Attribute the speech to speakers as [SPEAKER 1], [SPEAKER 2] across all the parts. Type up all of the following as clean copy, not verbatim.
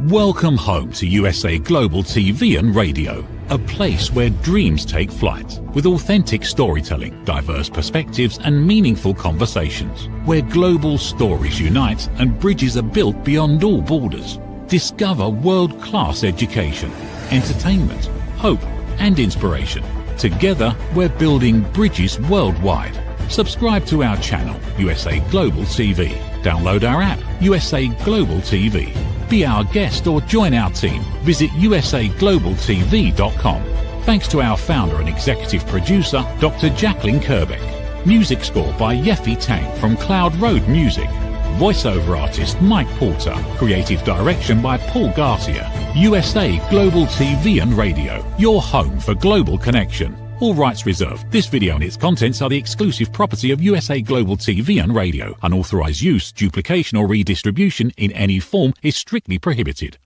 [SPEAKER 1] Welcome home to USA Global TV and Radio, a place where dreams take flight, with authentic storytelling, diverse perspectives and meaningful conversations, where global stories unite and bridges are built beyond all borders. Discover world-class education, entertainment, hope and inspiration. Together, we're building bridges worldwide. Subscribe to our channel, USA Global TV. Download our app, USA Global TV. Be our guest or join our team. Visit usaglobaltv.com. Thanks to our founder and executive producer, Dr. Jacqueline Kerbeck. Music score by Yeffy Tang from Cloud Road Music. Voiceover artist Mike Porter. Creative direction by Paul Garcia. USA Global TV and Radio. Your home for global connection. All rights reserved. This video and its contents are the exclusive property of USA Global TV and Radio. Unauthorized use, duplication or redistribution in any form is strictly prohibited.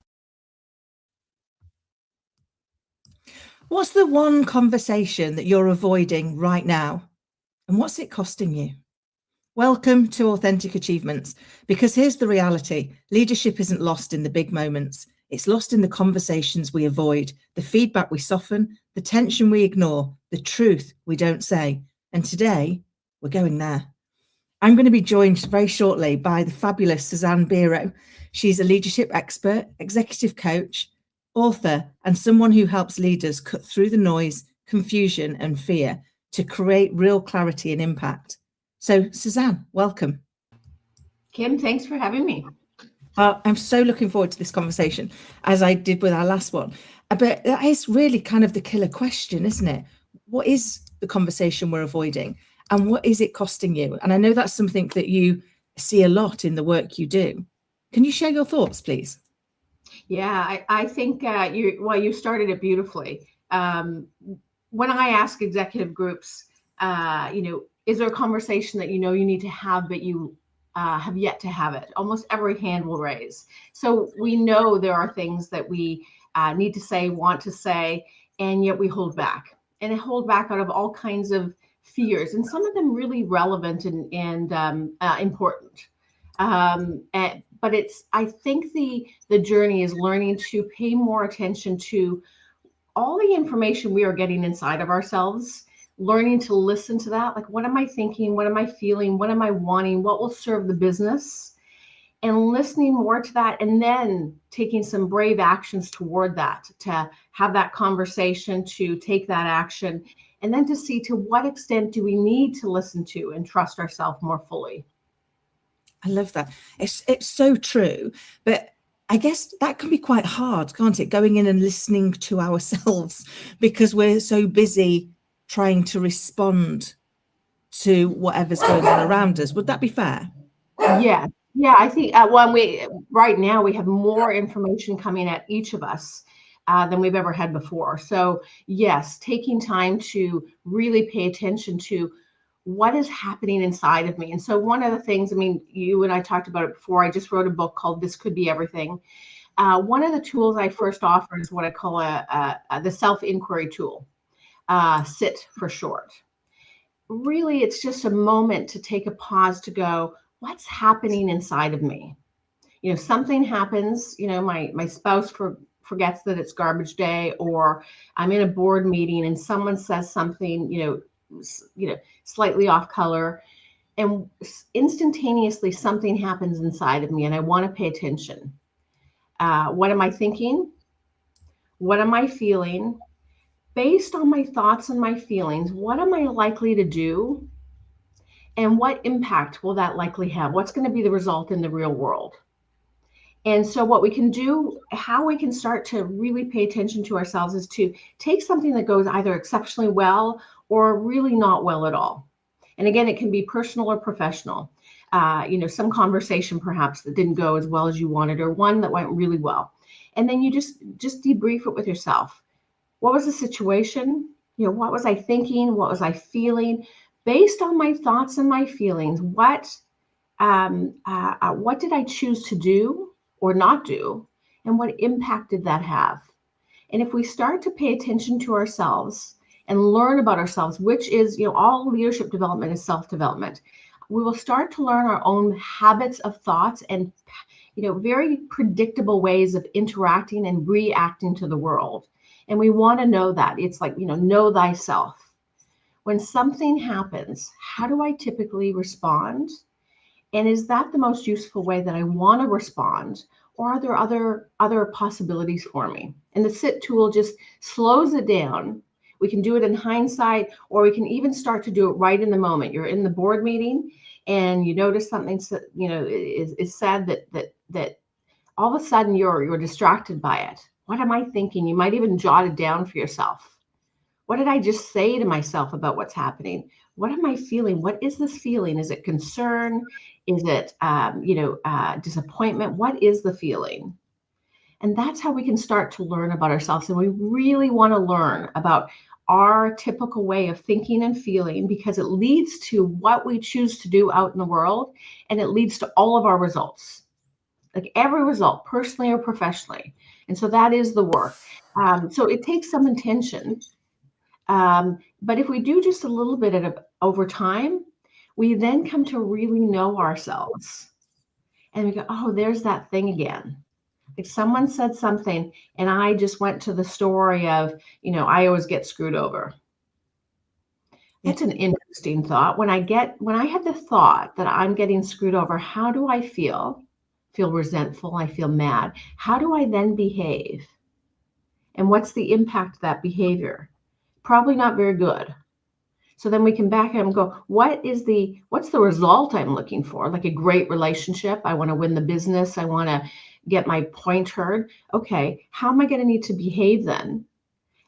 [SPEAKER 2] What's the one conversation that you're avoiding right now? And what's it costing you? Welcome to Authentic Achievements, because here's the reality. Leadership isn't lost in the big moments. It's lost in the conversations we avoid, the feedback we soften, the tension we ignore, the truth we don't say. And today, we're going there. I'm going to be joined very shortly by the fabulous Susanne Biro. She's a leadership expert, executive coach, author, and someone who helps leaders cut through the noise, confusion, and fear to create real clarity and impact. So, Susanne, welcome.
[SPEAKER 3] Kim, thanks for having me.
[SPEAKER 2] I'm so looking forward to this conversation, as I did with our last one. But that is really kind of the killer question, isn't it? What is the conversation we're avoiding, and what is it costing you? And I know that's something that you see a lot in the work you do. Can you share your thoughts, please?
[SPEAKER 3] Yeah, I think you started it beautifully. When I ask executive groups, is there a conversation that you need to have, but you have yet to have it? Almost every hand will raise. So we know there are things that we need to say, want to say, and yet we hold back. And hold back out of all kinds of fears, and some of them really relevant and important. But I think the journey is learning to pay more attention to all the information we are getting inside of ourselves, learning to listen to that. Like, what am I thinking? What am I feeling? What am I wanting? What will serve the business? And listening more to that, and then taking some brave actions toward that, to have that conversation, to take that action, and then to see to what extent do we need to listen to and trust ourselves more fully.
[SPEAKER 2] I love that. It's so true. But I guess that can be quite hard, can't it? Going in and listening to ourselves, because we're so busy trying to respond to whatever's going on around us. Would that be fair?
[SPEAKER 3] Yeah, I think right now we have more information coming at each of us than we've ever had before. So yes, taking time to really pay attention to what is happening inside of me. And so one of the things, you and I talked about it before, I just wrote a book called This Could Be Everything. One of the tools I first offer is what I call the self-inquiry tool. SIT for short. Really, it's just a moment to take a pause to go, what's happening inside of me? Something happens, my spouse forgets that it's garbage day, or I'm in a board meeting and someone says something, slightly off color, and instantaneously something happens inside of me and I want to pay attention. What am I thinking? What am I feeling? Based on my thoughts and my feelings, what am I likely to do? And what impact will that likely have? What's going to be the result in the real world? And so what we can do, how we can start to really pay attention to ourselves, is to take something that goes either exceptionally well or really not well at all. And again, it can be personal or professional. Some conversation perhaps that didn't go as well as you wanted, or one that went really well. And then you just debrief it with yourself. What was the situation? What was I thinking? What was I feeling? Based on my thoughts and my feelings, what did I choose to do or not do? And what impact did that have? And if we start to pay attention to ourselves and learn about ourselves, which is, all leadership development is self-development, we will start to learn our own habits of thoughts and, very predictable ways of interacting and reacting to the world. And we want to know that. It's like, know thyself. When something happens, how do I typically respond? And is that the most useful way that I want to respond? Or are there other possibilities for me? And the sit tool just slows it down. We can do it in hindsight, or we can even start to do it right in the moment. You're in the board meeting and you notice something, is said that all of a sudden you're distracted by it. What am I thinking? You might even jot it down for yourself. What did I just say to myself about what's happening? What am I feeling? What is this feeling? Is it concern? Is it, disappointment? What is the feeling? And that's how we can start to learn about ourselves. And we really want to learn about our typical way of thinking and feeling, because it leads to what we choose to do out in the world. And it leads to all of our results, like every result, personally or professionally. And so that is the work. So it takes some intention. But if we do just a little bit over time, we then come to really know ourselves. And we go, oh, there's that thing again. Like someone said something and I just went to the story of, I always get screwed over. That's an interesting thought. When I have the thought that I'm getting screwed over, how do I feel? Feel resentful. I feel mad. How do I then behave? And what's the impact of that behavior? Probably not very good. So then we can back up and go, what's the result I'm looking for? Like a great relationship. I want to win the business. I want to get my point heard. Okay, how am I going to need to behave then?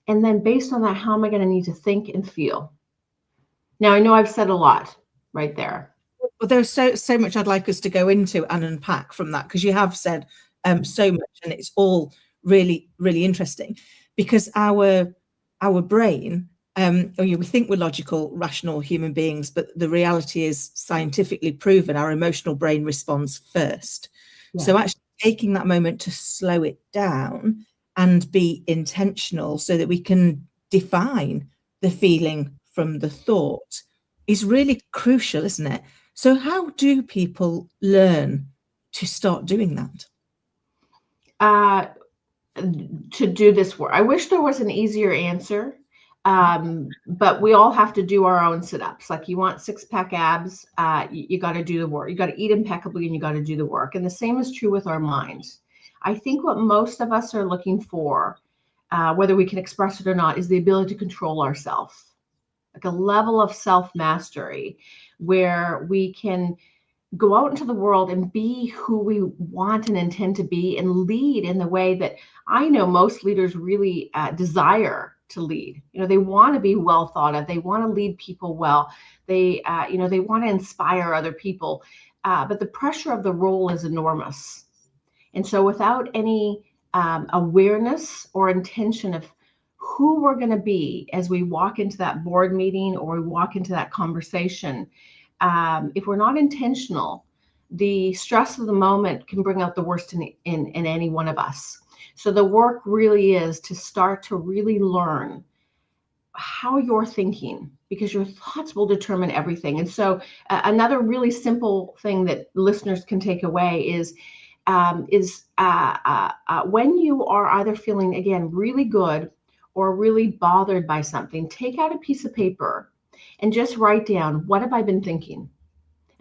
[SPEAKER 3] And then based on that, how am I going to need to think and feel? Now, I know I've said a lot right there.
[SPEAKER 2] Well, there's so much I'd like us to go into and unpack from that, because you have said so much, and it's all really, really interesting, because our brain, we think we're logical, rational human beings, but the reality is scientifically proven our emotional brain responds first. Yeah. So actually taking that moment to slow it down and be intentional so that we can define the feeling from the thought is really crucial, isn't it? So how do people learn to start doing
[SPEAKER 3] that? To do this work. I wish there was an easier answer. But we all have to do our own sit-ups. Like you want six-pack abs, you got to do the work. You got to eat impeccably and you got to do the work. And the same is true with our minds. I think what most of us are looking for, whether we can express it or not, is the ability to control ourselves. Like a level of self-mastery where we can go out into the world and be who we want and intend to be and lead in the way that I know most leaders really desire to lead. They want to be well thought of. They want to lead people well. They want to inspire other people. But the pressure of the role is enormous. And so without any awareness or intention of who we're going to be as we walk into that board meeting or we walk into that conversation, if we're not intentional, the stress of the moment can bring out the worst in any one of us. So the work really is to start to really learn how you're thinking, because your thoughts will determine everything. And so another really simple thing that listeners can take away is when you are either feeling, again, really good or really bothered by something, take out a piece of paper and just write down, what have I been thinking?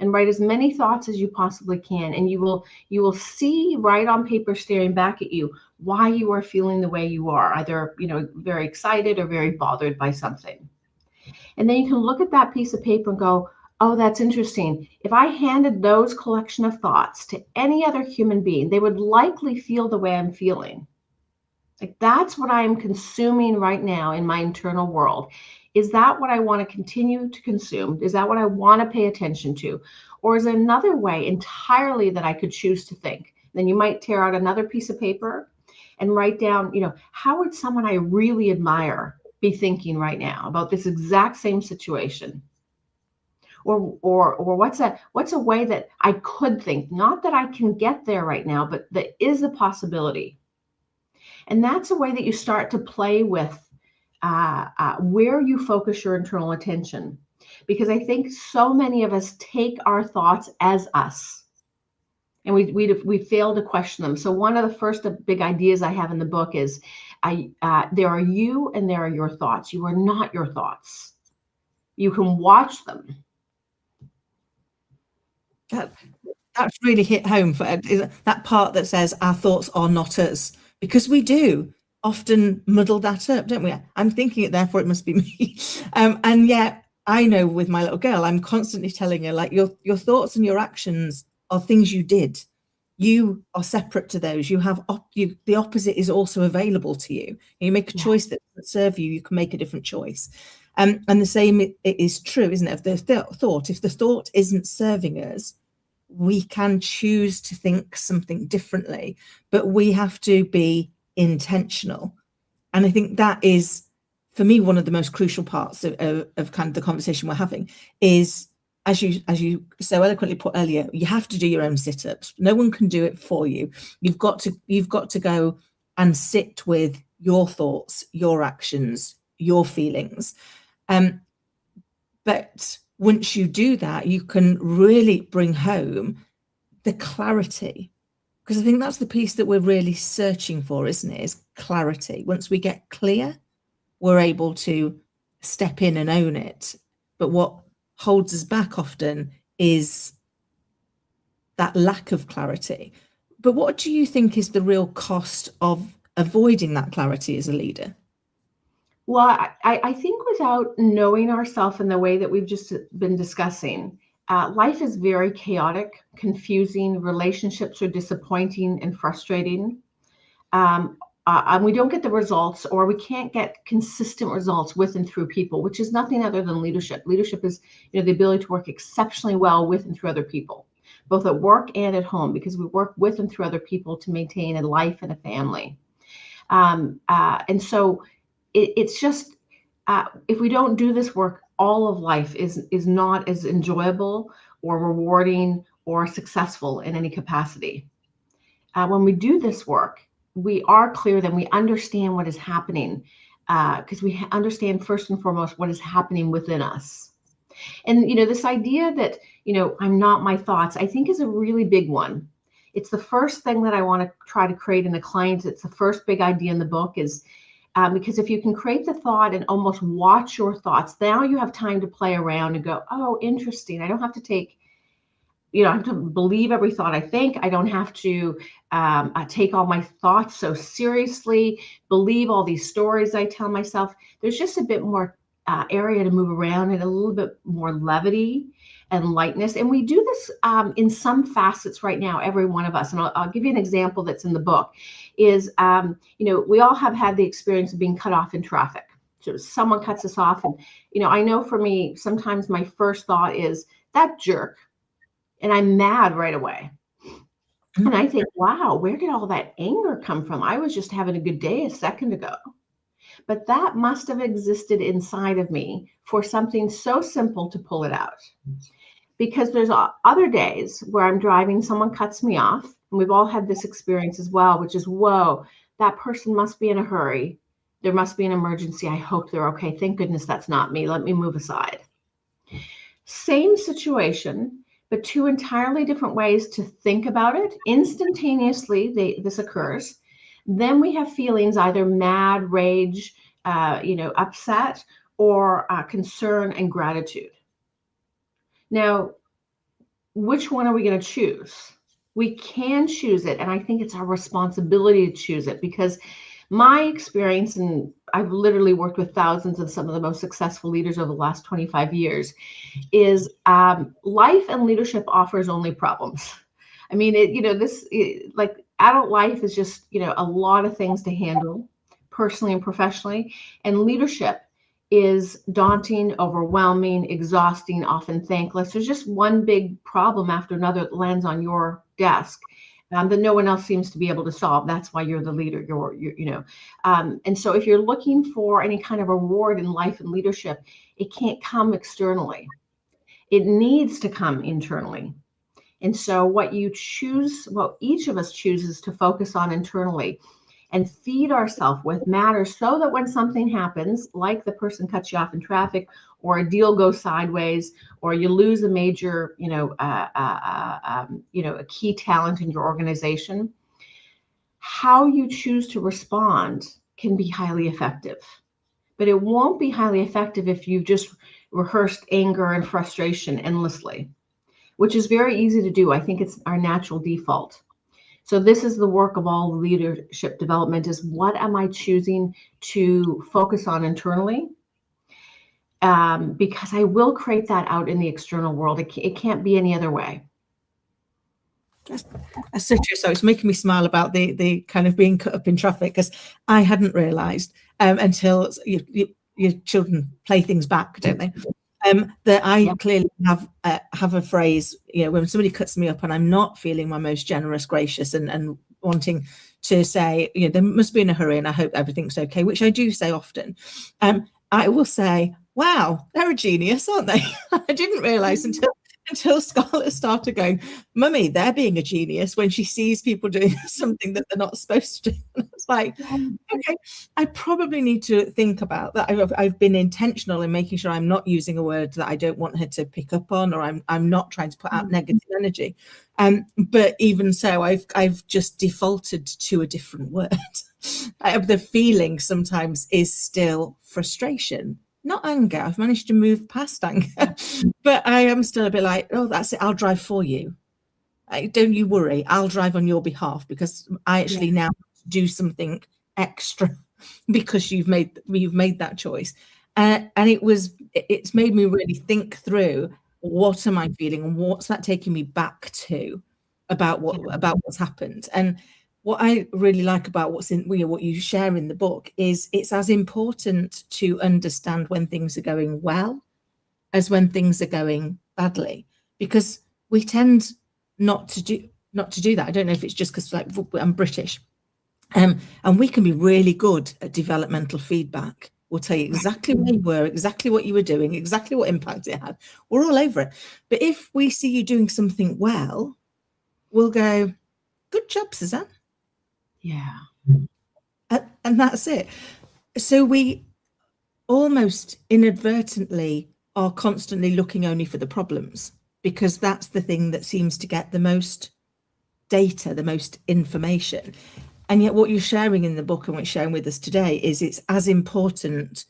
[SPEAKER 3] And write as many thoughts as you possibly can. And you will see right on paper staring back at you why you are feeling the way you are, either very excited or very bothered by something. And then you can look at that piece of paper and go, oh, that's interesting. If I handed those collection of thoughts to any other human being, they would likely feel the way I'm feeling. Like that's what I am consuming right now in my internal world. Is that what I want to continue to consume? Is that what I want to pay attention to? Or is there another way entirely that I could choose to think? Then you might tear out another piece of paper and write down, how would someone I really admire be thinking right now about this exact same situation? Or what's a way that I could think, not that I can get there right now, but that is a possibility. And that's a way that you start to play with where you focus your internal attention. Because I think so many of us take our thoughts as us. And we fail to question them. So one of the first big ideas I have in the book is, there are you and there are your thoughts. You are not your thoughts. You can watch them.
[SPEAKER 2] That's really hit home for that part that says our thoughts are not us, because we do often muddle that up, don't we? I'm thinking it, therefore it must be me. And yet I know with my little girl, I'm constantly telling her, like, your thoughts and your actions are things you did. You are separate to those. You have the opposite is also available to you. You make a choice that doesn't serve you, you can make a different choice. And the same it is true, isn't it? If the thought, if the thought isn't serving us, we can choose to think something differently, but we have to be intentional. And I think that is, for me, one of the most crucial parts of kind of the conversation we're having is, as you so eloquently put earlier, you have to do your own sit-ups. No one can do it for you. You've got to go and sit with your thoughts, your actions, your feelings. But once you do that, you can really bring home the clarity, because I think that's the piece that we're really searching for, isn't it? Is clarity. Once we get clear, we're able to step in and own it. But what holds us back often is that lack of clarity. But what do you think is the real cost of avoiding that clarity as a leader?
[SPEAKER 3] Well, I think without knowing ourselves in the way that we've just been discussing, life is very chaotic, confusing, relationships are disappointing and frustrating. And we don't get the results, or we can't get consistent results with and through people, which is nothing other than leadership. Leadership is, the ability to work exceptionally well with and through other people, both at work and at home, because we work with and through other people to maintain a life and a family. And so it's just, if we don't do this work, all of life is not as enjoyable or rewarding or successful in any capacity. When we do this work, we are clear, then we understand what is happening, because we understand first and foremost what is happening within us. And, this idea that, I'm not my thoughts, I think is a really big one. It's the first thing that I want to try to create in the clients. It's the first big idea in the book is, because if you can create the thought and almost watch your thoughts, now you have time to play around and go, oh, interesting. I don't have to take, I have to believe every thought I think. I don't have to take all my thoughts so seriously, believe all these stories I tell myself. There's just a bit more area to move around and a little bit more levity and lightness. And we do this in some facets right now, every one of us. And I'll give you an example that's in the book is, we all have had the experience of being cut off in traffic. So someone cuts us off. And, I know for me, sometimes my first thought is that jerk. And I'm mad right away. And I think, wow, where did all that anger come from? I was just having a good day a second ago. But that must have existed inside of me for something so simple to pull it out. Because there's other days where I'm driving, someone cuts me off, and we've all had this experience as well, which is, whoa, that person must be in a hurry. There must be an emergency. I hope they're okay. Thank goodness that's not me. Let me move aside. Same situation, but two entirely different ways to think about it. Instantaneously, this occurs. Then we have feelings, either mad, rage, upset, or concern and gratitude. Now, which one are we going to choose? We can choose it, and I think it's our responsibility to choose it, because my experience, and I've literally worked with thousands of some of the most successful leaders over the last 25 years, is life and leadership offers only problems. I mean, like adult life is just, a lot of things to handle personally and professionally, and leadership is daunting, overwhelming, exhausting, often thankless. There's just one big problem after another that lands on your desk that no one else seems to be able to solve. That's why you're the leader. And so if you're looking for any kind of reward in life and leadership, it can't come externally. It needs to come internally. And so what each of us chooses to focus on internally and feed ourselves with matter so that when something happens, like the person cuts you off in traffic, or a deal goes sideways, or you lose a major, a key talent in your organization, how you choose to respond can be highly effective. But it won't be highly effective if you've just rehearsed anger and frustration endlessly, which is very easy to do. I think it's our natural default. So this is the work of all leadership development, is what am I choosing to focus on internally? Because I will create that out in the external world. It can't be any other way.
[SPEAKER 2] That's so true. So it's making me smile about the kind of being cut up in traffic, because I hadn't realised until your children play things back, don't they? That I clearly have a phrase, when somebody cuts me up and I'm not feeling my most generous, gracious, and wanting to say, there must be in a hurry and I hope everything's okay, which I do say often. I will say, wow, they're a genius, aren't they? I didn't realise until Scarlett started going, Mummy, they're being a genius, when she sees people doing something that they're not supposed to do. And it's like, okay, I probably need to think about that. I've been intentional in making sure I'm not using a word that I don't want her to pick up on, or I'm not trying to put out negative energy. But even so, I've just defaulted to a different word. The feeling sometimes is still frustration, not anger. I've managed to move past anger, but I am still a bit like, oh, that's it, I'll drive for you. Don't you worry, I'll drive on your behalf, because I actually now do something extra because you've made that choice. And it's made me really think through, what am I feeling and what's that taking me back to about what's happened. And what I really like about what you share in the book is it's as important to understand when things are going well as when things are going badly, because we tend not to do that. I don't know if it's just because I'm British, and we can be really good at developmental feedback. We'll tell you exactly where you were, exactly what you were doing, exactly what impact it had. We're all over it. But if we see you doing something well, we'll go, good job, Susanne.
[SPEAKER 3] Yeah.
[SPEAKER 2] And that's it. So we almost inadvertently are constantly looking only for the problems, because that's the thing that seems to get the most data, the most information. And yet what you're sharing in the book and what you're sharing with us today is it's as important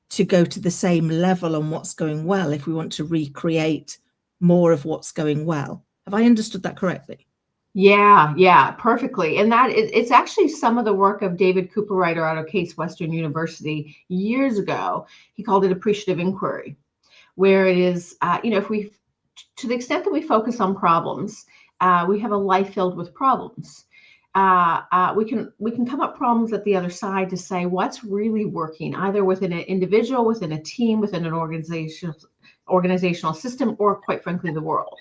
[SPEAKER 2] to go to the same level on what's going well if we want to recreate more of what's going well. Have I understood that correctly?
[SPEAKER 3] Yeah, perfectly. And it's actually some of the work of David Cooperrider out of Case Western University years ago. He called it appreciative inquiry, where it is, if we, to the extent that we focus on problems, we have a life filled with problems. We can come up problems at the other side to say what's really working, either within an individual, within a team, within an organizational system, or quite frankly, the world.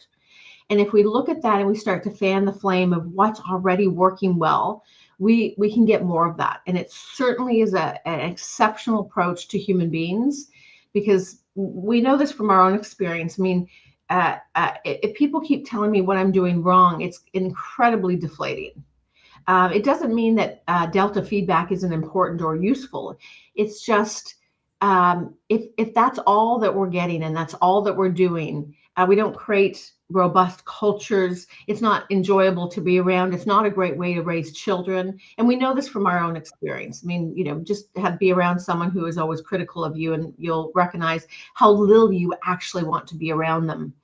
[SPEAKER 3] And if we look at that and we start to fan the flame of what's already working well, we can get more of that. And it certainly is an exceptional approach to human beings, because we know this from our own experience. I mean, if people keep telling me what I'm doing wrong, it's incredibly deflating. It doesn't mean that delta feedback isn't important or useful. It's just if that's all that we're getting and that's all that we're doing, we don't create robust cultures. It's not enjoyable to be around. It's not a great way to raise children. And we know this from our own experience. I mean, just be around someone who is always critical of you, and you'll recognize how little you actually want to be around them.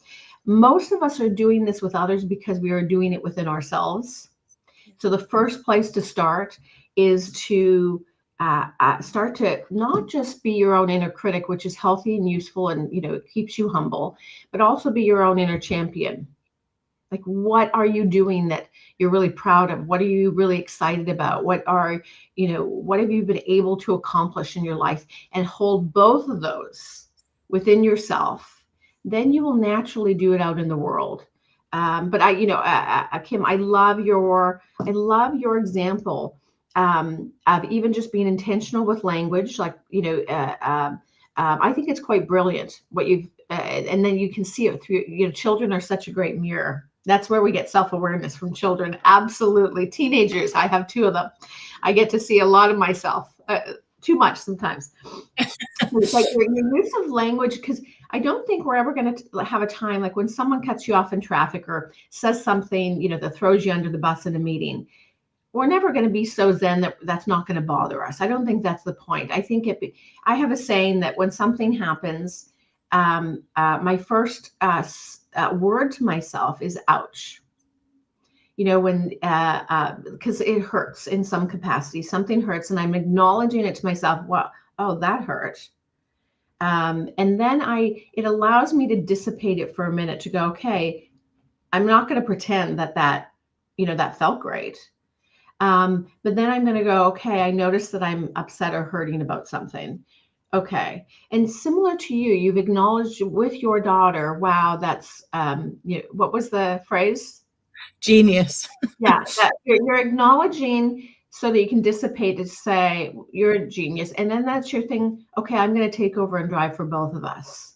[SPEAKER 3] Most of us are doing this with others because we are doing it within ourselves. So the first place to start is to start to not just be your own inner critic, which is healthy and useful and, it keeps you humble, but also be your own inner champion. Like, what are you doing that you're really proud of? What are you really excited about? What have you been able to accomplish in your life? And hold both of those within yourself. Then you will naturally do it out in the world. But Kim, I love your example of even just being intentional with language, like, I think it's quite brilliant what you've, and then you can see it through, children are such a great mirror. That's where we get self-awareness from children. Absolutely. Teenagers, I have 2 of them. I get to see a lot of myself, too much sometimes. It's like your use of language, because I don't think we're ever going to have a time like when someone cuts you off in traffic or says something, that throws you under the bus in a meeting. We're never going to be so zen that that's not going to bother us. I don't think that's the point. I think I have a saying that when something happens, my first word to myself is ouch. When because it hurts in some capacity, something hurts, and I'm acknowledging it to myself. Well, oh, that hurt. And then it allows me to dissipate it for a minute to go, okay, I'm not going to pretend that felt great. But then I'm going to go, okay, I noticed that I'm upset or hurting about something. Okay. And similar to you've acknowledged with your daughter, wow, that's, what was the phrase?
[SPEAKER 2] Genius.
[SPEAKER 3] Yeah. That you're acknowledging so that you can dissipate to say you're a genius. And then that's your thing. Okay, I'm going to take over and drive for both of us.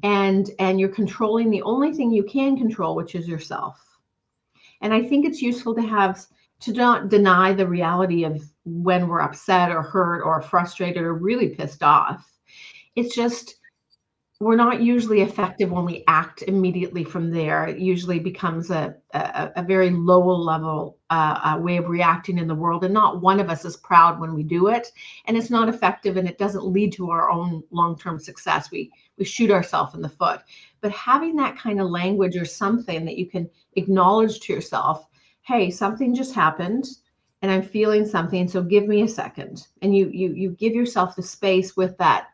[SPEAKER 3] And you're controlling the only thing you can control, which is yourself. And I think it's useful to not deny the reality of when we're upset or hurt or frustrated or really pissed off. It's just, we're not usually effective when we act immediately from there. It usually becomes a very low level way of reacting in the world. And not one of us is proud when we do it. And it's not effective, and it doesn't lead to our own long-term success. We shoot ourselves in the foot. But having that kind of language or something that you can acknowledge to yourself, hey, something just happened and I'm feeling something, so give me a second. And you give yourself the space with that,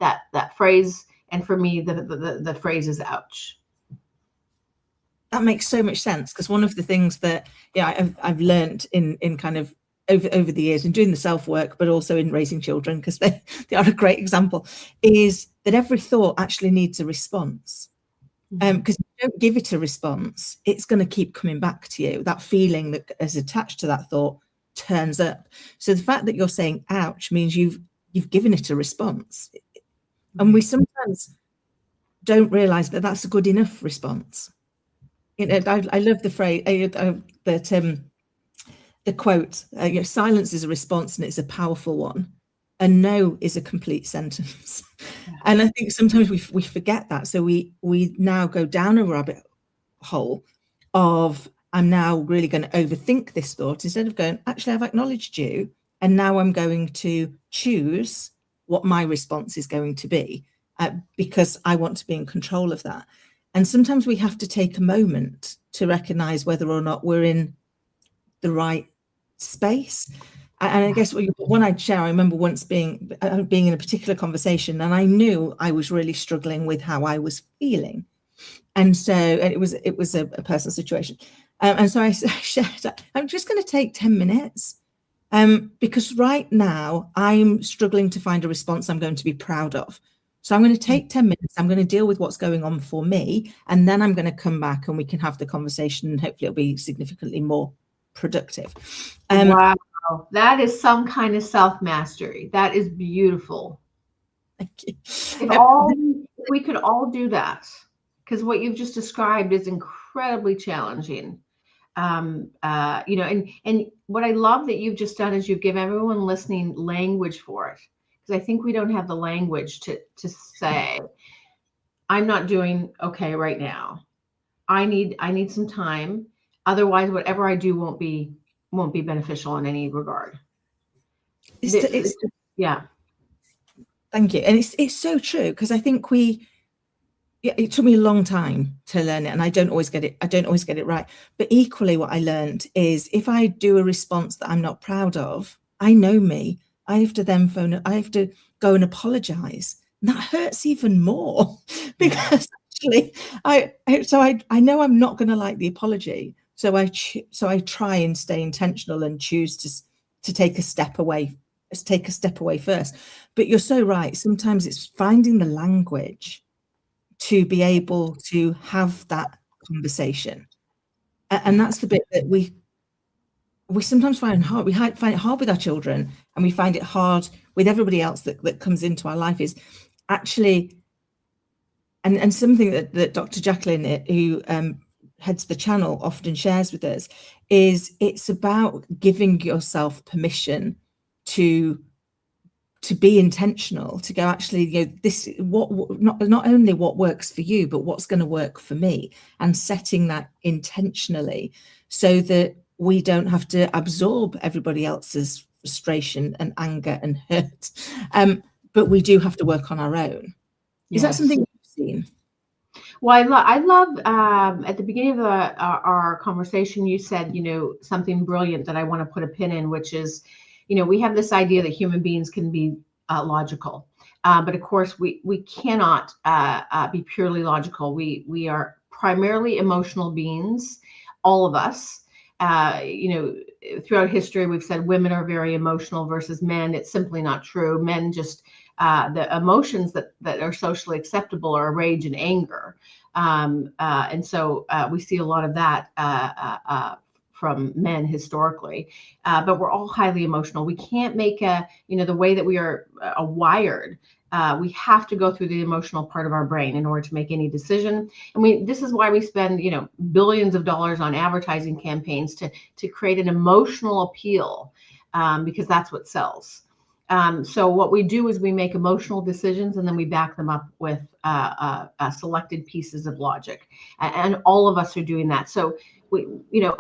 [SPEAKER 3] that phrase. And for me, the phrase is ouch.
[SPEAKER 2] That makes so much sense, because one of the things that I've learned in kind of over the years in doing the self-work, but also in raising children, because they are a great example, is that every thought actually needs a response. Because if you don't give it a response, it's going to keep coming back to you. That feeling that is attached to that thought turns up. So the fact that you're saying ouch means you've given it a response. And we sometimes don't realize that that's a good enough response. I love the phrase that the quote, silence is a response and it's a powerful one. And no is a complete sentence. And I think sometimes we forget that. So we now go down a rabbit hole of, I'm now really going to overthink this thought, instead of going, actually, I've acknowledged you. And now I'm going to choose what my response is going to be, because I want to be in control of that. And sometimes we have to take a moment to recognize whether or not we're in the right space. And I guess one I'd share, I remember once being in a particular conversation, and I knew I was really struggling with how I was feeling. And so it was a personal situation. And so I shared, I'm just going to take 10 minutes. Because right now I'm struggling to find a response I'm going to be proud of. So I'm going to take 10 minutes. I'm going to deal with what's going on for me. And then I'm going to come back and we can have the conversation, and hopefully it'll be significantly more productive.
[SPEAKER 3] Wow. That is some kind of self-mastery. That is beautiful.
[SPEAKER 2] Thank you.
[SPEAKER 3] If we could all do that, because what you've just described is incredibly challenging. And what I love that you've just done is you've given everyone listening language for it, because I think we don't have the language to say, I'm not doing okay right now. I need some time. Otherwise, whatever I do won't be beneficial in any regard. Yeah.
[SPEAKER 2] Thank you. And it's so true, because I think it took me a long time to learn it, and I don't always get it right. But equally, what I learned is, if I do a response that I'm not proud of, I know me, I have to go and apologize. And that hurts even more, because actually I know I'm not going to like the apology. So I try and stay intentional and choose to take a step away first. But you're so right. Sometimes it's finding the language to be able to have that conversation. And that's the bit that we sometimes find hard. We find it hard with our children, and we find it hard with everybody else that comes into our life is actually, and something that Dr. Jacqueline, who heads the channel, often shares with us, is it's about giving yourself permission to be intentional, to go, actually, this not only what works for you, but what's going to work for me, and setting that intentionally so that we don't have to absorb everybody else's frustration and anger and hurt, but we do have to work on our own. Is that something you've seen?
[SPEAKER 3] Well, I love at the beginning of our conversation, you said, something brilliant that I want to put a pin in, which is, we have this idea that human beings can be logical, but of course we cannot be purely logical. We are primarily emotional beings, all of us. Throughout history, we've said women are very emotional versus men. It's simply not true. Men just the emotions that are socially acceptable are rage and anger. And so we see a lot of that from men historically, but we're all highly emotional. We can't make the way that we are wired. We have to go through the emotional part of our brain in order to make any decision. And this is why we spend, billions of dollars on advertising campaigns to create an emotional appeal, because that's what sells. So what we do is we make emotional decisions, and then we back them up with selected pieces of logic. And all of us are doing that. So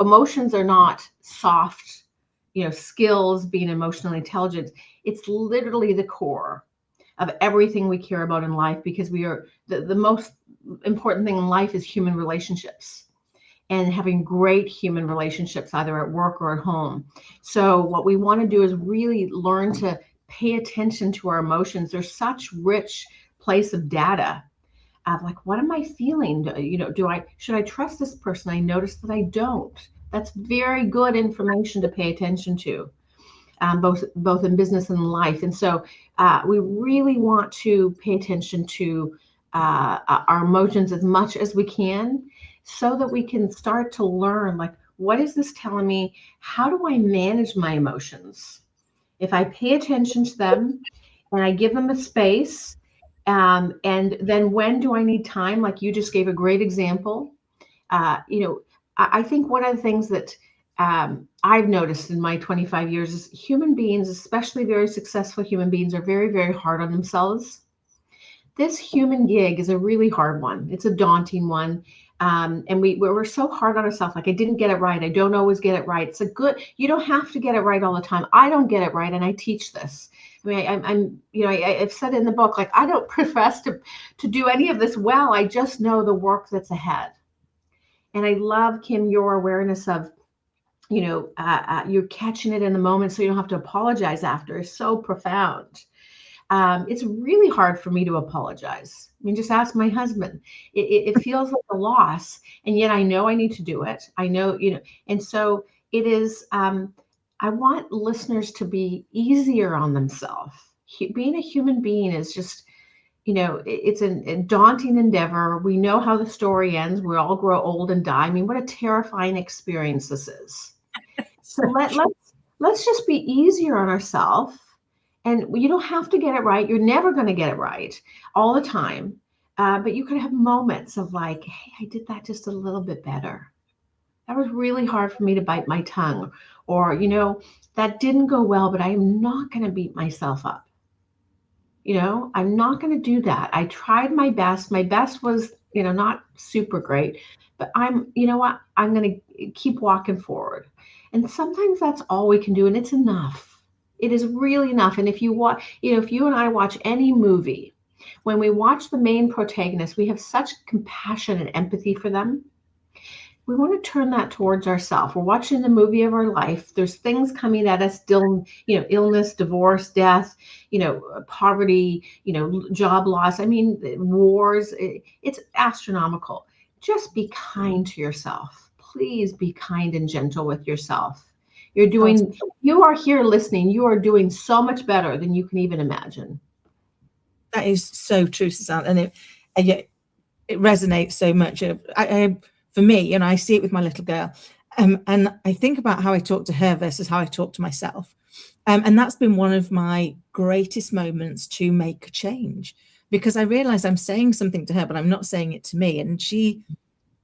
[SPEAKER 3] emotions are not soft, skills, being emotionally intelligent. It's literally the core of everything we care about in life, because we are the most important thing in life is human relationships, and having great human relationships either at work or at home. So what we want to do is really learn to pay attention to our emotions. There's such rich place of data of like, what am I feeling? Should I trust this person? I notice that I don't. That's very good information to pay attention to, both in business and in life. And so we really want to pay attention to our emotions as much as we can, so that we can start to learn, like, what is this telling me? How do I manage my emotions? If I pay attention to them and I give them a space, and then when do I need time? Like you just gave a great example. I think one of the things that I've noticed in my 25 years is human beings, especially very successful human beings, are very, very hard on themselves. This human gig is a really hard one. It's a daunting one. And we're so hard on ourselves. Like, I didn't get it right. I don't always get it right. You don't have to get it right all the time. I don't get it right. And I teach this. I mean, I've said in the book, like, I don't profess to do any of this well. I just know the work that's ahead. And I love, Kim, your awareness of, you're catching it in the moment, so you don't have to apologize after, is so profound. It's really hard for me to apologize. I mean, just ask my husband. It feels like a loss, and yet I know I need to do it. I know, and so it is. I want listeners to be easier on themselves. Being a human being is just, it's a daunting endeavor. We know how the story ends. We all grow old and die. I mean, what a terrifying experience this is. So let's just be easier on ourselves. And you don't have to get it right. You're never going to get it right all the time. But you could have moments of like, hey, I did that just a little bit better. That was really hard for me to bite my tongue. Or, that didn't go well, but I am not going to beat myself up. I'm not going to do that. I tried my best. My best was, not super great. But I'm going to keep walking forward. And sometimes that's all we can do. And it's enough. It is really enough. And if you watch, if you and I watch any movie, when we watch the main protagonist, we have such compassion and empathy for them. We want to turn that towards ourselves. We're watching the movie of our life. There's things coming at us, still, illness, divorce, death, poverty, job loss. I mean, wars. It's astronomical. Just be kind to yourself. Please be kind and gentle with yourself. You are here listening. You are doing so much better than you can even imagine.
[SPEAKER 2] That is so true, Susanne. And it resonates so much. For me, I see it with my little girl. And I think about how I talk to her versus how I talk to myself. And that's been one of my greatest moments to make a change, because I realize I'm saying something to her, but I'm not saying it to me. And she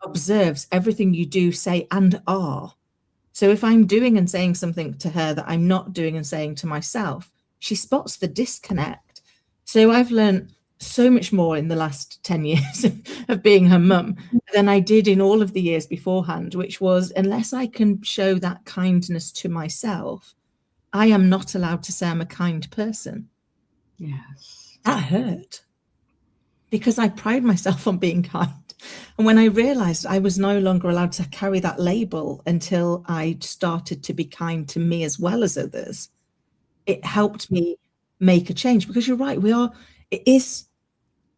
[SPEAKER 2] observes everything you do, say, and are. So if I'm doing and saying something to her that I'm not doing and saying to myself, she spots the disconnect. So I've learned so much more in the last 10 years of being her mum than I did in all of the years beforehand, which was, unless I can show that kindness to myself, I am not allowed to say I'm a kind person.
[SPEAKER 3] Yes.
[SPEAKER 2] That hurt, because I pride myself on being kind. And when I realized I was no longer allowed to carry that label until I started to be kind to me as well as others, it helped me make a change. Because you're right,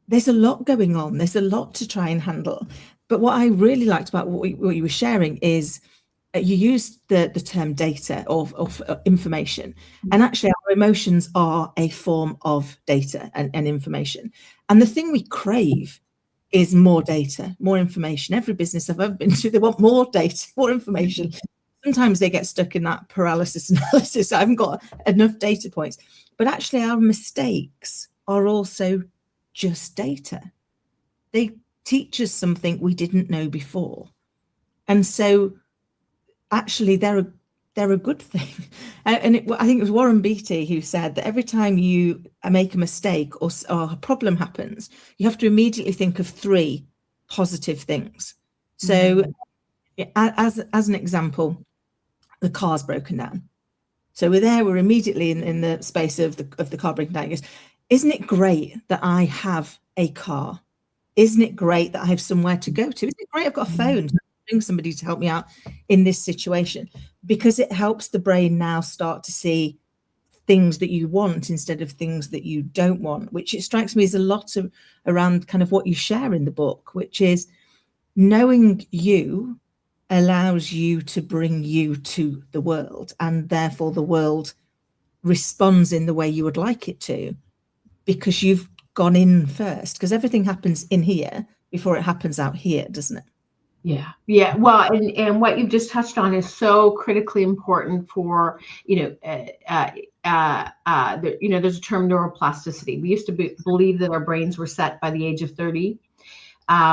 [SPEAKER 2] there's a lot going on. There's a lot to try and handle. But what I really liked about what you were sharing is you used the term data of information. And actually our emotions are a form of data and information. And the thing we crave is more data, more information. Every business I've ever been to, they want more data, more information. Sometimes they get stuck in that paralysis analysis. I haven't got enough data points. But actually our mistakes are also just data. They teach us something we didn't know before. And so actually they're a good thing. And I think it was Warren Beatty who said that every time you make a mistake or a problem happens, you have to immediately think of 3 positive things. So as an example, the car's broken down. So we're immediately in the space of the car breaking down. He goes, isn't it great that I have a car? Isn't it great that I have somewhere to go to? Isn't it great I've got a phone to bring somebody to help me out in this situation? Because it helps the brain now start to see things that you want instead of things that you don't want, which it strikes me as a lot of around kind of what you share in the book, which is knowing you allows you to bring you to the world, and therefore the world responds in the way you would like it to, because you've gone in first, because everything happens in here before it happens out here, doesn't it?
[SPEAKER 3] Yeah. Well, and what you've just touched on is so critically important for, there's a term, neuroplasticity. We used to believe that our brains were set by the age of 30.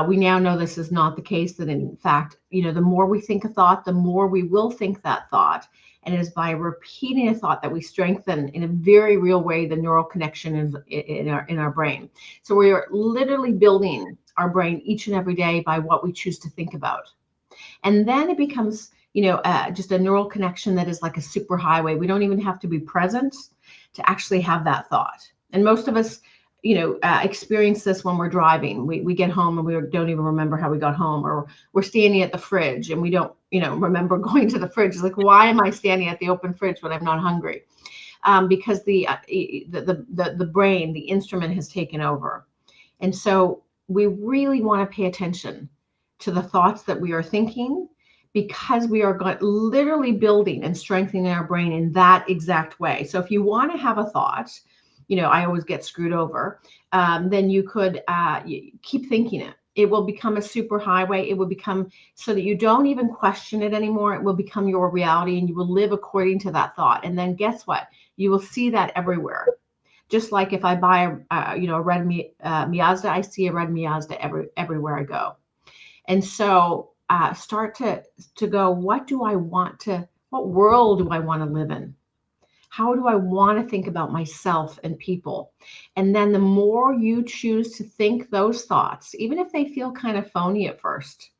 [SPEAKER 3] We now know this is not the case, that in fact, the more we think a thought, the more we will think that thought. And it is by repeating a thought that we strengthen in a very real way the neural connection in our brain. So we are literally building our brain each and every day by what we choose to think about. And then it becomes, just a neural connection that is like a superhighway. We don't even have to be present to actually have that thought. And most of us, experience this when we're driving. We get home and we don't even remember how we got home, or we're standing at the fridge and we don't, remember going to the fridge. It's like, why am I standing at the open fridge when I'm not hungry? Because the brain, the instrument has taken over. And so we really want to pay attention to the thoughts that we are thinking, because we are literally building and strengthening our brain in that exact way. So if you want to have a thought, I always get screwed over, then you could keep thinking it. It will become a super highway. It will become so that you don't even question it anymore. It will become your reality, and you will live according to that thought. And then guess what? You will see that everywhere. Just like if I buy a red Miazda, I see a red Miazda everywhere I go. And so start to go, what world do I want to live in? How do I want to think about myself and people? And then the more you choose to think those thoughts, even if they feel kind of phony at first,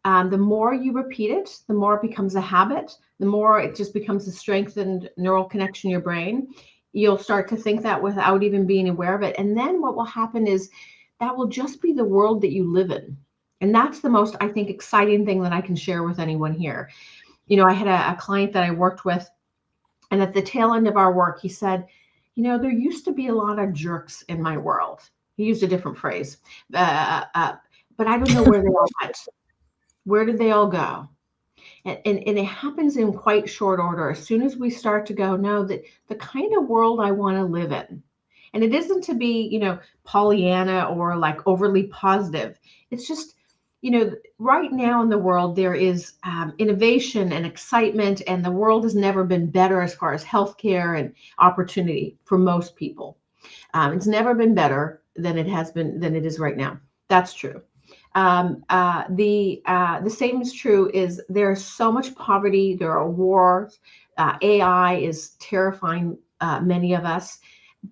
[SPEAKER 3] the more you repeat it, the more it becomes a habit, the more it just becomes a strengthened neural connection in your brain. You'll start to think that without even being aware of it. And then what will happen is that will just be the world that you live in. And that's the most, I think, exciting thing that I can share with anyone here. I had a client that I worked with, and at the tail end of our work, he said, there used to be a lot of jerks in my world. He used a different phrase, but I don't know where they all went. Where did they all go? And it happens in quite short order. As soon as we start to go, no, that the kind of world I want to live in. And it isn't to be, Pollyanna or like overly positive. It's just, right now in the world, there is innovation and excitement, and the world has never been better as far as healthcare and opportunity for most people. It's never been better than it is right now. That's true. The same is true is there's so much poverty. There are wars. AI is terrifying many of us.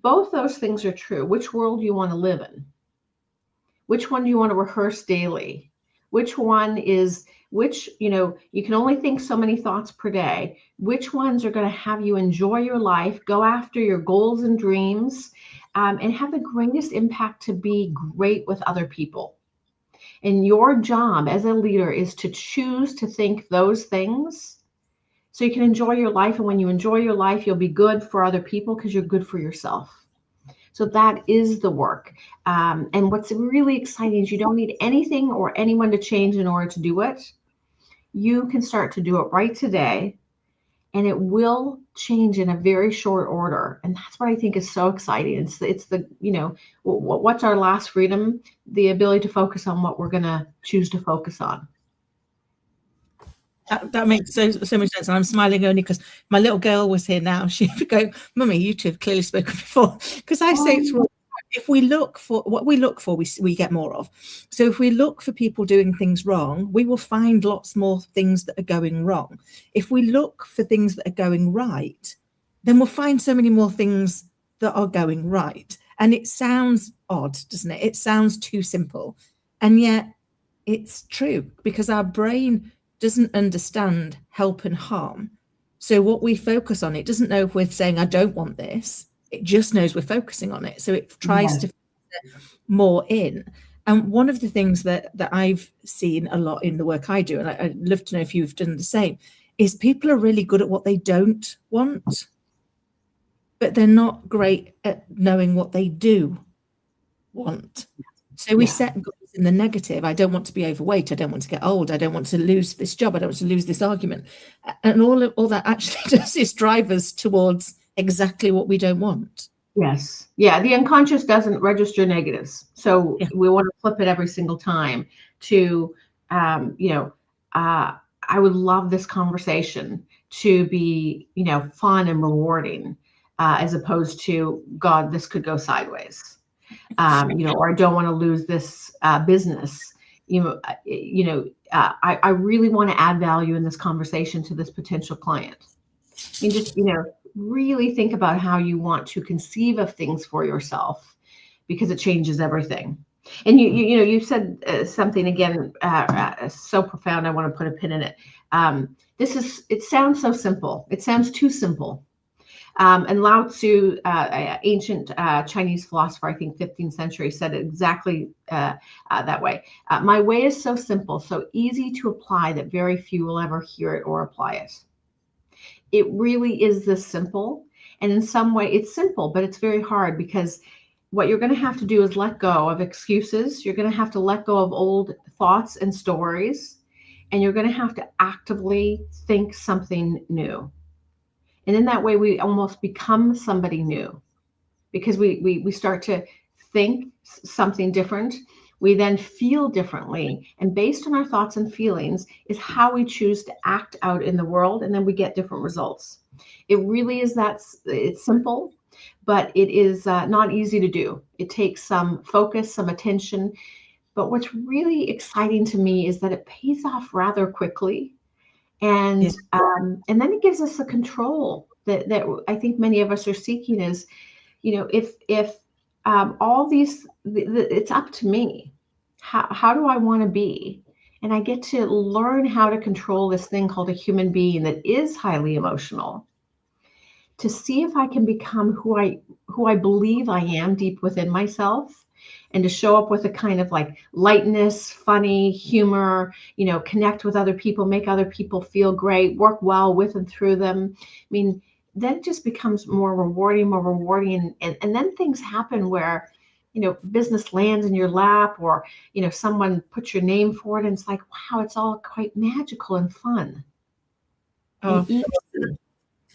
[SPEAKER 3] Both those things are true. Which world do you want to live in? Which one do you want to rehearse daily? Which one is you can only think so many thoughts per day. Which ones are going to have you enjoy your life, go after your goals and dreams, and have the greatest impact to be great with other people? And your job as a leader is to choose to think those things so you can enjoy your life. And when you enjoy your life, you'll be good for other people because you're good for yourself. So that is the work. And what's really exciting is you don't need anything or anyone to change in order to do it. You can start to do it right today, and it will change in a very short order. And that's what I think is so exciting. It's the, what's our last freedom? The ability to focus on what we're going to choose to focus on.
[SPEAKER 2] That makes so much sense. And I'm smiling only because my little girl was here now. She'd be going, Mummy, you two have clearly spoken before. Because I say it's wrong. If we look for what we look for, we get more of. So if we look for people doing things wrong, we will find lots more things that are going wrong. If we look for things that are going right, then we'll find so many more things that are going right. And it sounds odd, doesn't it? It sounds too simple. And yet it's true, because our brain doesn't understand help and harm. So what we focus on, it doesn't know if we're saying, I don't want this. It just knows we're focusing on it. So it tries to fit more in. And one of the things that I've seen a lot in the work I do, and I'd love to know if you've done the same, is people are really good at what they don't want, but they're not great at knowing what they do want. So we set goals in the negative. I don't want to be overweight. I don't want to get old. I don't want to lose this job. I don't want to lose this argument. And all that actually does is drive us towards exactly what we don't want.
[SPEAKER 3] Yes. Yeah. The unconscious doesn't register negatives. So we want to flip it every single time to, I would love this conversation to be, fun and rewarding, as opposed to, God, this could go sideways. Or I don't want to lose this business. I really want to add value in this conversation to this potential client. And just, really think about how you want to conceive of things for yourself, because it changes everything. And you said something again so profound. I want to put a pin in it. It sounds so simple. It sounds too simple. And Lao Tzu, ancient Chinese philosopher, I think 15th century, said it exactly that way. My way is so simple, so easy to apply that very few will ever hear it or apply it. It really is this simple. And in some way it's simple, but it's very hard, because what you're going to have to do is let go of excuses. You're going to have to let go of old thoughts and stories, and you're going to have to actively think something new. And in that way, we almost become somebody new, because we start to think something different. We then feel differently. And based on our thoughts and feelings is how we choose to act out in the world. And then we get different results. It really is it's simple, but it is not easy to do. It takes some focus, some attention. But what's really exciting to me is that it pays off rather quickly. And then it gives us a control that I think many of us are seeking is, if all these, it's up to me. How do I want to be? And I get to learn how to control this thing called a human being that is highly emotional, to see if I can become who I believe I am deep within myself, and to show up with a kind of like lightness, funny, humor, connect with other people, make other people feel great, work well with and through them. I mean, then it just becomes more rewarding. And then things happen where, business lands in your lap, or, someone puts your name for it, and it's like, wow, it's all quite magical and fun.
[SPEAKER 2] Oh,
[SPEAKER 3] and easy.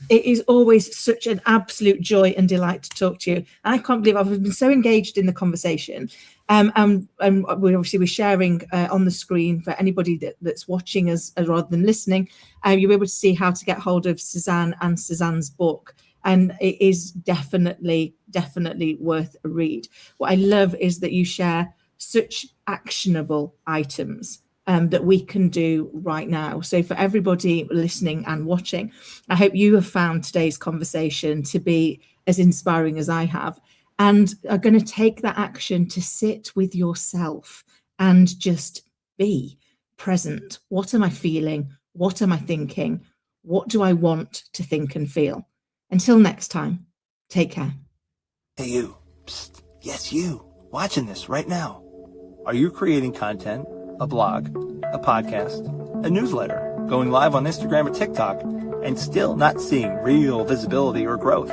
[SPEAKER 2] It is always such an absolute joy and delight to talk to you. I can't believe I've been so engaged in the conversation. And we're sharing on the screen for anybody that's watching us rather than listening. You're able to see how to get hold of Susanne and Susanne's book. And it is definitely worth a read. What I love is that you share such actionable items that we can do right now. So for everybody listening and watching, I hope you have found today's conversation to be as inspiring as I have, and are going to take that action to sit with yourself and just be present. What am I feeling? What am I thinking? What do I want to think and feel? Until next time, take care.
[SPEAKER 4] Hey, you. Psst. Yes, you. Watching this right now. Are you creating content, a blog, a podcast, a newsletter, going live on Instagram or TikTok, and still not seeing real visibility or growth?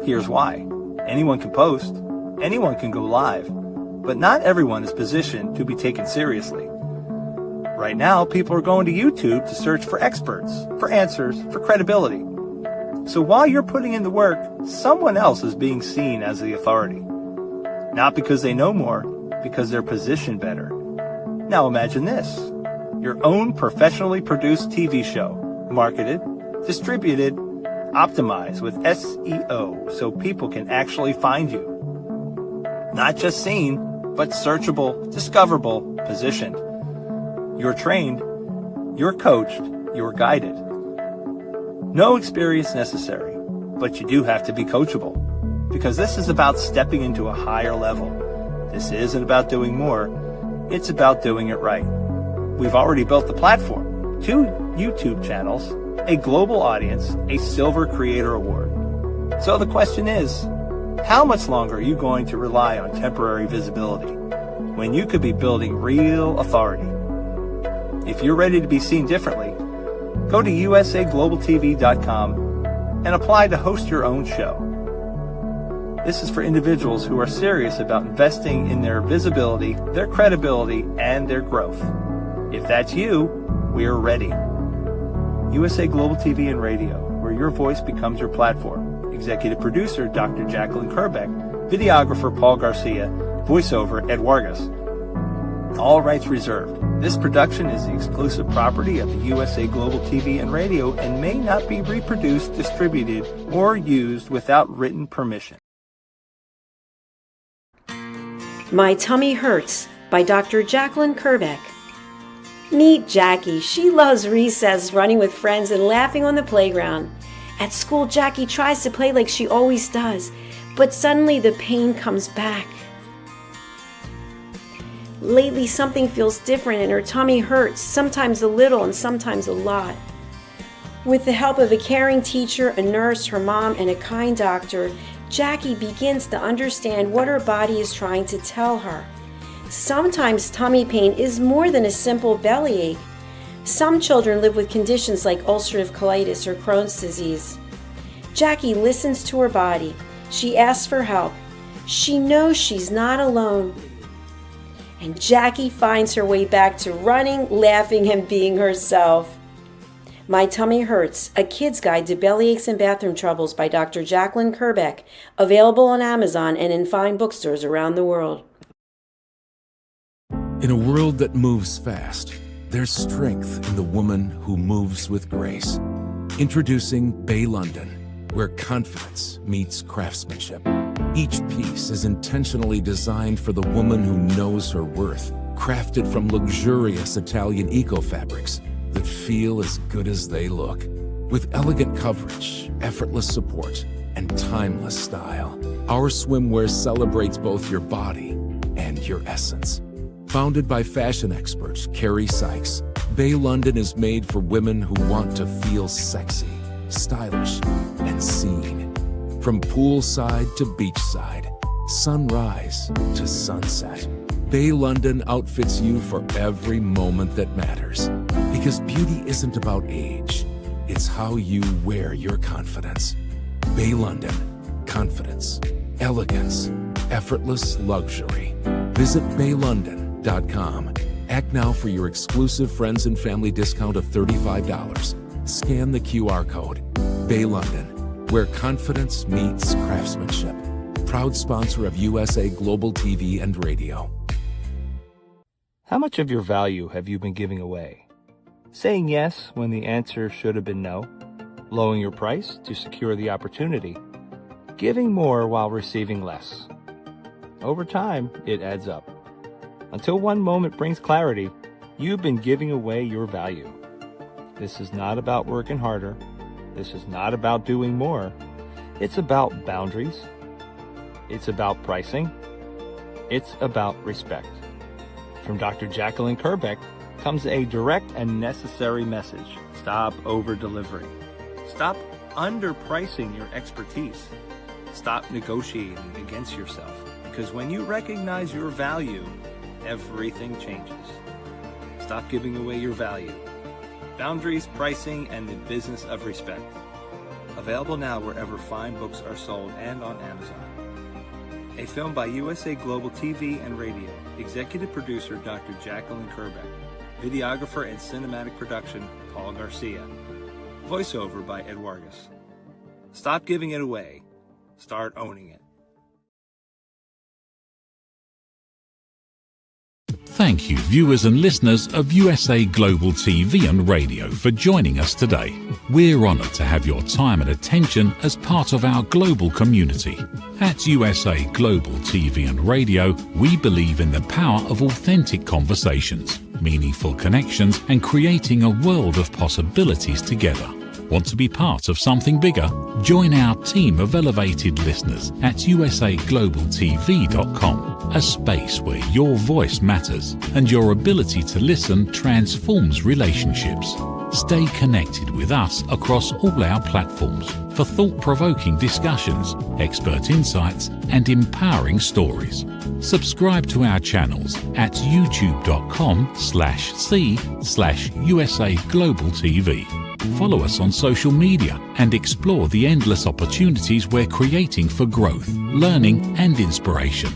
[SPEAKER 4] Here's why. Anyone can post, anyone can go live, but not everyone is positioned to be taken seriously. Right now, people are going to YouTube to search for experts, for answers, for credibility. So while you're putting in the work, someone else is being seen as the authority. Not because they know more, because they're positioned better. Now imagine this. Your own professionally produced TV show, marketed, distributed, optimized with SEO so people can actually find you. Not just seen, but searchable, discoverable, positioned. You're trained, you're coached, you're guided. No experience necessary, but you do have to be coachable, because this is about stepping into a higher level. This isn't about doing more, it's about doing it right. We've already built the platform, 2 YouTube channels, a global audience, a Silver Creator Award. So the question is, how much longer are you going to rely on temporary visibility when you could be building real authority? If you're ready to be seen differently, go to usaglobaltv.com and apply to host your own show. This is for individuals who are serious about investing in their visibility, their credibility, and their growth. If that's you, we're ready. USA Global TV and Radio, where your voice becomes your platform. Executive producer, Dr. Jacqueline Kerbeck. Videographer, Paul Garcia. Voiceover, Ed Vargas. All rights reserved. This production is the exclusive property of the USA Global TV and Radio and may not be reproduced, distributed, or used without written permission.
[SPEAKER 5] My Tummy Hurts by Dr. Jacqueline Kerbeck. Meet Jackie. She loves recess, running with friends, and laughing on the playground. At school, Jackie tries to play like she always does, but suddenly the pain comes back. Lately, something feels different and her tummy hurts, sometimes a little and sometimes a lot. With the help of a caring teacher, a nurse, her mom, and a kind doctor, Jackie begins to understand what her body is trying to tell her. Sometimes tummy pain is more than a simple bellyache. Some children live with conditions like ulcerative colitis or Crohn's disease. Jackie listens to her body. She asks for help. She knows she's not alone. And Jackie finds her way back to running, laughing, and being herself. My Tummy Hurts, a kid's guide to bellyaches and bathroom troubles by Dr. Jacqueline Kerbeck, available on Amazon and in fine bookstores around the world.
[SPEAKER 6] In a world that moves fast, there's strength in the woman who moves with grace. Introducing Bay London, where confidence meets craftsmanship. Each piece is intentionally designed for the woman who knows her worth, crafted from luxurious Italian eco-fabrics that feel as good as they look. With elegant coverage, effortless support, and timeless style, our swimwear celebrates both your body and your essence. Founded by fashion expert Carrie Sykes, Bay London is made for women who want to feel sexy, stylish, and seen. From poolside to beachside, sunrise to sunset, Bay London outfits you for every moment that matters. Because beauty isn't about age, it's how you wear your confidence. Bay London, confidence, elegance, effortless luxury. Visit baylondon.com. Act now for your exclusive friends and family discount of $35. Scan the QR code. Bay London, where confidence meets craftsmanship. Proud sponsor of USA Global TV and Radio.
[SPEAKER 4] How much of your value have you been giving away? Saying yes when the answer should have been no? Lowering your price to secure the opportunity? Giving more while receiving less? Over time, it adds up. Until one moment brings clarity, you've been giving away your value. This is not about working harder. This is not about doing more. It's about boundaries. It's about pricing. It's about respect. From Dr. Jacqueline Kerbeck comes a direct and necessary message. Stop over-delivering. Stop underpricing your expertise. Stop negotiating against yourself. Because when you recognize your value, everything changes. Stop giving away your value. Boundaries, pricing, and the business of respect. Available now wherever fine books are sold and on Amazon. A film by USA Global TV and Radio. Executive producer Dr. Jacqueline Kerbeck. Videographer and cinematic production Paul Garcia. Voiceover by Ed Wargas. Stop giving it away. Start owning it.
[SPEAKER 1] Thank you, viewers and listeners of USA Global TV and Radio, for joining us today. We're honoured to have your time and attention as part of our global community. At USA Global TV and Radio, we believe in the power of authentic conversations, meaningful connections, and creating a world of possibilities together. Want to be part of something bigger? Join our team of elevated listeners at usaglobaltv.com, a space where your voice matters and your ability to listen transforms relationships. Stay connected with us across all our platforms for thought-provoking discussions, expert insights, and empowering stories. Subscribe to our channels at youtube.com/c/USA-Global-TV. Follow us on social media and explore the endless opportunities we're creating for growth, learning, and inspiration.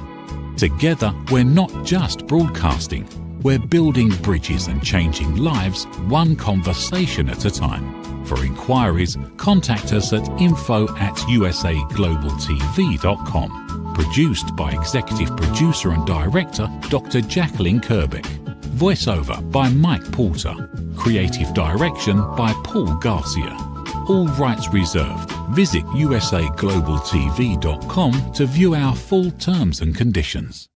[SPEAKER 1] Together, we're not just broadcasting, we're building bridges and changing lives one conversation at a time. For inquiries, contact us at info@usaglobaltv.com. Produced by Executive Producer and Director Dr. Jacqueline Kerbeck. Voiceover by Mike Porter. Creative direction by Paul Garcia. All rights reserved. Visit usaglobaltv.com to view our full terms and conditions.